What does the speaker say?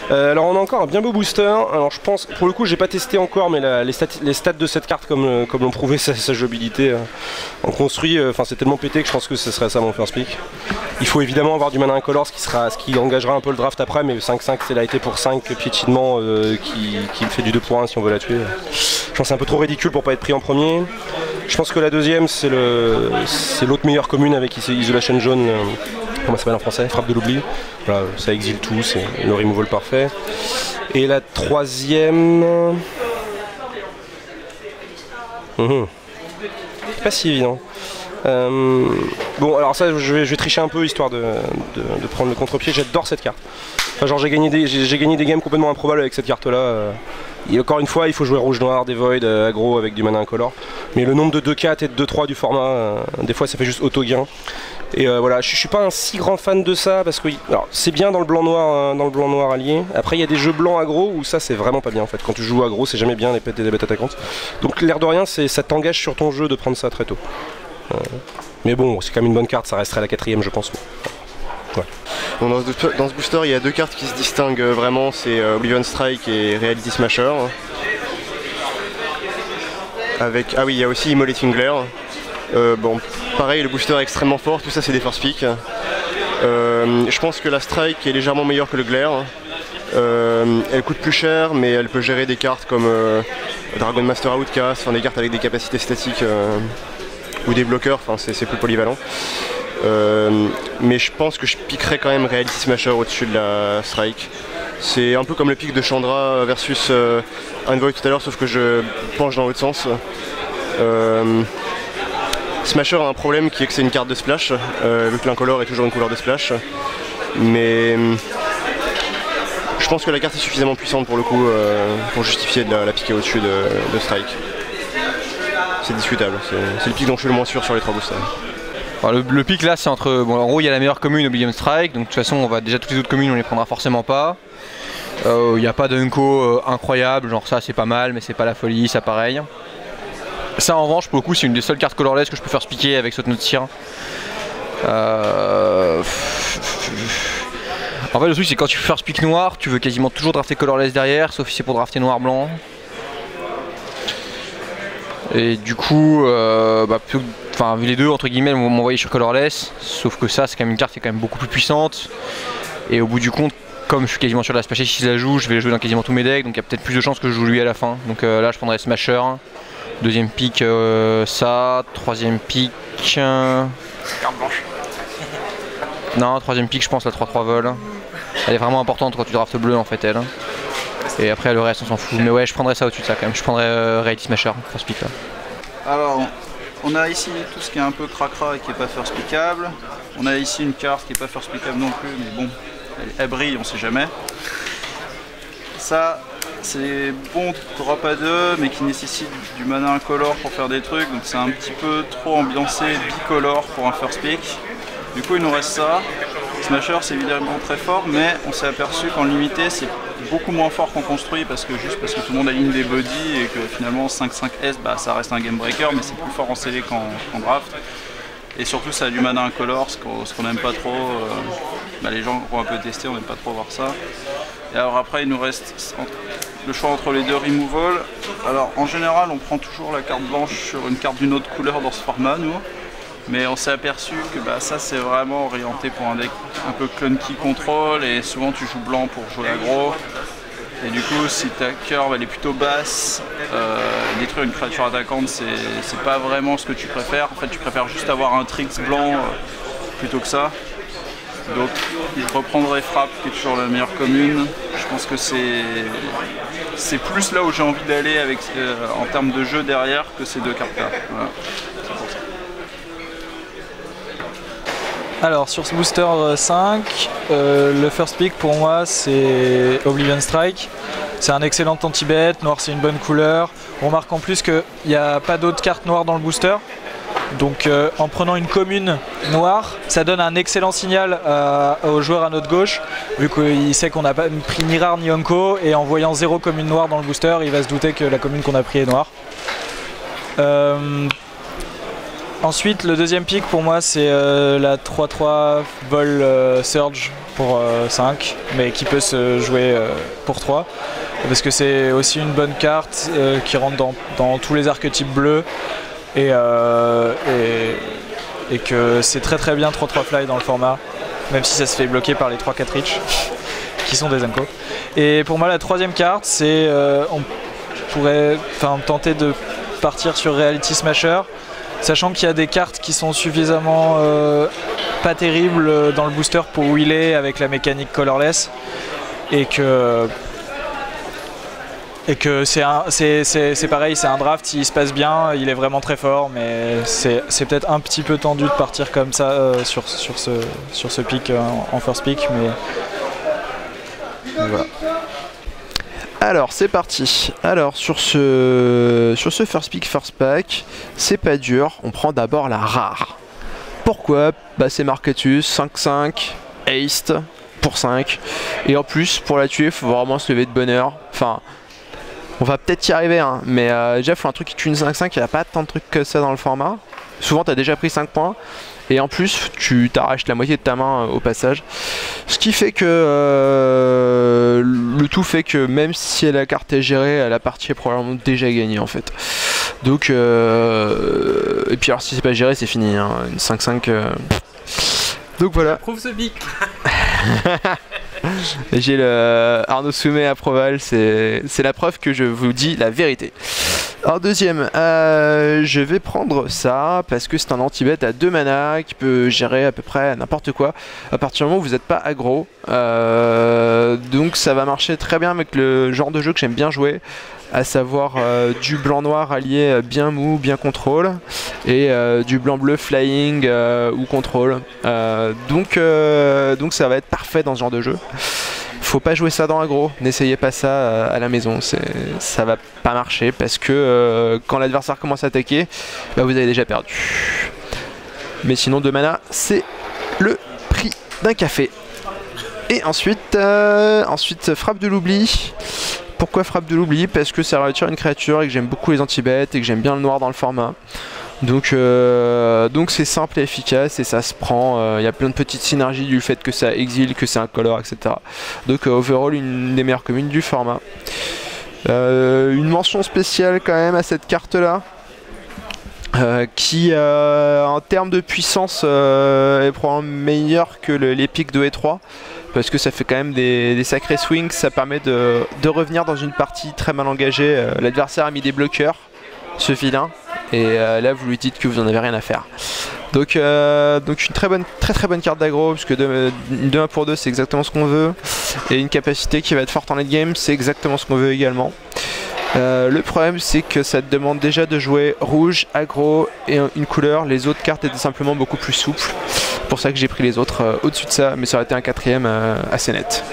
Alors on a encore un bien beau booster. Alors je pense, pour le coup j'ai pas testé encore, mais les stats de cette carte comme l'ont prouvé sa jouabilité en construit, enfin c'est tellement pété que je pense que ce serait ça mon first pick. Il faut évidemment avoir du mana incolore, ce qui engagera un peu le draft après, mais 5-5 c'est la été pour 5 piétinement qui fait du 2 pour 1 si on veut la tuer. Je pense que c'est un peu trop ridicule pour pas être pris en premier. Je pense que la deuxième c'est l'autre meilleure commune avec Isolation Jaune, comment ça s'appelle en français, Frappe de l'oubli. Voilà, ça exile tout, c'est le removal parfait. Et la troisième... C'est pas si évident. Bon alors ça je vais tricher un peu histoire de prendre le contre-pied. J'adore cette carte. Enfin, genre j'ai gagné des games complètement improbables avec cette carte là. Et encore une fois il faut jouer rouge-noir, des void, aggro avec du mana incolore. Mais le nombre de 2-4 et de 2-3 du format, des fois ça fait juste auto-gain. Et voilà, je suis pas un si grand fan de ça parce que c'est bien dans le blanc-noir allié. Après il y a des jeux blancs aggro où ça c'est vraiment pas bien en fait. Quand tu joues aggro c'est jamais bien les bêtes attaquantes. Donc l'air de rien ça t'engage sur ton jeu de prendre ça très tôt. Mais bon, c'est quand même une bonne carte, ça resterait la quatrième je pense. Ouais. Bon, dans ce booster il y a deux cartes qui se distinguent vraiment, c'est Oblivion Strike et Reality Smasher. Avec, ah oui, il y a aussi Immolating Glare. Bon, pareil, le booster est extrêmement fort, tout ça c'est des first pick. Je pense que la Strike est légèrement meilleure que le Glare. Elle coûte plus cher, mais elle peut gérer des cartes comme Dragon Master Outcast, enfin des cartes avec des capacités statiques ou des bloqueurs, enfin c'est plus polyvalent. Mais je pense que je piquerais quand même Reality Smasher au-dessus de la Strike. C'est un peu comme le pick de Chandra versus Envoy tout à l'heure, sauf que je penche dans l'autre sens. Smasher a un problème qui est que c'est une carte de splash, vu que l'incolore est toujours une couleur de splash. Mais je pense que la carte est suffisamment puissante pour le coup pour justifier de la piquer au-dessus de Strike. C'est discutable, c'est le pick dont je suis le moins sûr sur les trois boosters. Alors le pick là c'est entre, bon en gros il y a la meilleure commune Oblivion Strike, donc de toute façon on va déjà toutes les autres communes on les prendra forcément pas. Il n'y a pas d'unco incroyable, genre ça c'est pas mal mais c'est pas la folie, ça pareil. Ça en revanche pour le coup c'est une des seules cartes colorless que je peux faire piquer avec saute de tir. En fait le truc c'est quand tu first pick noir, tu veux quasiment toujours drafter colorless derrière, sauf si c'est pour drafter noir-blanc. Et du coup, enfin vu les deux entre guillemets, on m'envoyer sur colorless, sauf que ça c'est quand même une carte qui est quand même beaucoup plus puissante. Et au bout du compte, comme je suis quasiment sûr de la splasher si je la joue, je vais la jouer dans quasiment tous mes decks, donc il y a peut-être plus de chances que je joue lui à la fin. Donc là je prendrais Smasher, deuxième pick ça, troisième pick... Carte blanche. Non, troisième pick je pense la 3-3 vol. Elle est vraiment importante quand tu draftes bleu en fait elle. Et après le reste on s'en fout, mais ouais je prendrais ça au-dessus de ça quand même, je prendrais Reality Smasher, first pick là. Alors, on a ici tout ce qui est un peu cracra et qui n'est pas first pickable. On a ici une carte qui n'est pas first pickable non plus, mais bon, elle brille, on sait jamais. Ça, c'est bon drop à 2, mais qui nécessite du mana incolore pour faire des trucs, donc c'est un petit peu trop ambiancé bicolore pour un first pick. Du coup il nous reste ça. Smasher c'est évidemment très fort, mais on s'est aperçu qu'en limité c'est beaucoup moins fort qu'on construit parce que tout le monde aligne des bodies et que finalement 5-5S bah, ça reste un game breaker, mais c'est plus fort en CD qu'en draft. Et surtout ça a du mana incolore, ce qu'on n'aime pas trop. Bah, les gens qui ont un peu testé, on n'aime pas trop voir ça. Et alors après il nous reste le choix entre les deux removal. Alors en général on prend toujours la carte blanche sur une carte d'une autre couleur dans ce format nous. Mais on s'est aperçu que bah, ça c'est vraiment orienté pour un deck un peu clunky contrôle et souvent tu joues blanc pour jouer aggro. Et du coup si ta curve elle est plutôt basse, détruire une créature attaquante c'est pas vraiment ce que tu préfères. En fait tu préfères juste avoir un tricks blanc plutôt que ça. Donc je reprendrai frappe qui est toujours la meilleure commune. Je pense que c'est plus là où j'ai envie d'aller avec en termes de jeu derrière que ces deux cartes là. Voilà. Alors sur ce booster 5, le first pick pour moi c'est Oblivion Strike. C'est un excellent anti-bet, noir c'est une bonne couleur. On remarque en plus qu'il n'y a pas d'autres cartes noires dans le booster. Donc en prenant une commune noire, ça donne un excellent signal aux joueurs à notre gauche, vu qu'il sait qu'on n'a pas pris ni rare ni onco, et en voyant 0 commune noire dans le booster, il va se douter que la commune qu'on a pris est noire. Ensuite, le deuxième pick pour moi, c'est la 3-3 vol Surge pour 5, mais qui peut se jouer pour 3. Parce que c'est aussi une bonne carte qui rentre dans tous les archétypes bleus. Et que c'est très bien 3-3 fly dans le format, même si ça se fait bloquer par les 3-4 reach, qui sont des Enco. Et pour moi, la troisième carte, c'est on pourrait tenter de partir sur Reality Smasher, sachant qu'il y a des cartes qui sont suffisamment pas terribles dans le booster pour wheeler avec la mécanique colorless, et que c'est pareil, c'est un draft, il se passe bien, il est vraiment très fort, mais c'est peut-être un petit peu tendu de partir comme ça sur ce pick en first pick, mais voilà. Alors c'est parti. Alors sur ce first pick first pack, c'est pas dur, on prend d'abord la rare. Pourquoi? Bah c'est Marketus, 5-5, haste pour 5, et en plus pour la tuer il faut vraiment se lever de bonne heure. Enfin, on va peut-être y arriver, hein, mais déjà il faut un truc qui tue une 5-5, il n'y a pas tant de trucs que ça dans le format. Souvent tu as déjà pris 5 points, et en plus tu t'arraches la moitié de ta main au passage. Ce qui fait que le tout fait que même si la carte est gérée, la partie est probablement déjà gagnée en fait. Donc et puis alors si c'est pas géré c'est fini, hein, une 5-5. Donc voilà. Prouve ce pic. J'ai le Arnaud Soumet à Proval, c'est la preuve que je vous dis la vérité. En deuxième, je vais prendre ça parce que c'est un anti-bet à 2 mana qui peut gérer à peu près n'importe quoi à partir du moment où vous n'êtes pas aggro. Donc ça va marcher très bien avec le genre de jeu que j'aime bien jouer, à savoir du blanc-noir allié bien mou, bien contrôle, et du blanc-bleu flying ou contrôle. Donc ça va être parfait dans ce genre de jeu. Faut pas jouer ça dans l'aggro, n'essayez pas ça à la maison, ça va pas marcher parce que quand l'adversaire commence à attaquer, bah, vous avez déjà perdu. Mais sinon 2 mana, c'est le prix d'un café. Et ensuite frappe de l'oubli. Pourquoi frappe de l'oubli? Parce que ça retire une créature et que j'aime beaucoup les anti-bêtes et que j'aime bien le noir dans le format. Donc c'est simple et efficace et ça se prend. Il y a plein de petites synergies du fait que ça exile, que c'est un color, etc. Donc overall une des meilleures communes du format. Une mention spéciale quand même à cette carte là. Qui en termes de puissance est probablement meilleure que les pics 2 et 3 parce que ça fait quand même des sacrés swings, ça permet de revenir dans une partie très mal engagée. L'adversaire a mis des bloqueurs, ce vilain, et là vous lui dites que vous en avez rien à faire. Donc une très bonne carte d'aggro, parce que 2-1 pour 2 c'est exactement ce qu'on veut, et une capacité qui va être forte en late game, c'est exactement ce qu'on veut également. Le problème c'est que ça te demande déjà de jouer rouge, aggro et une couleur. Les autres cartes étaient simplement beaucoup plus souples. C'est pour ça que j'ai pris les autres au-dessus de ça, mais ça aurait été un 4ème assez net.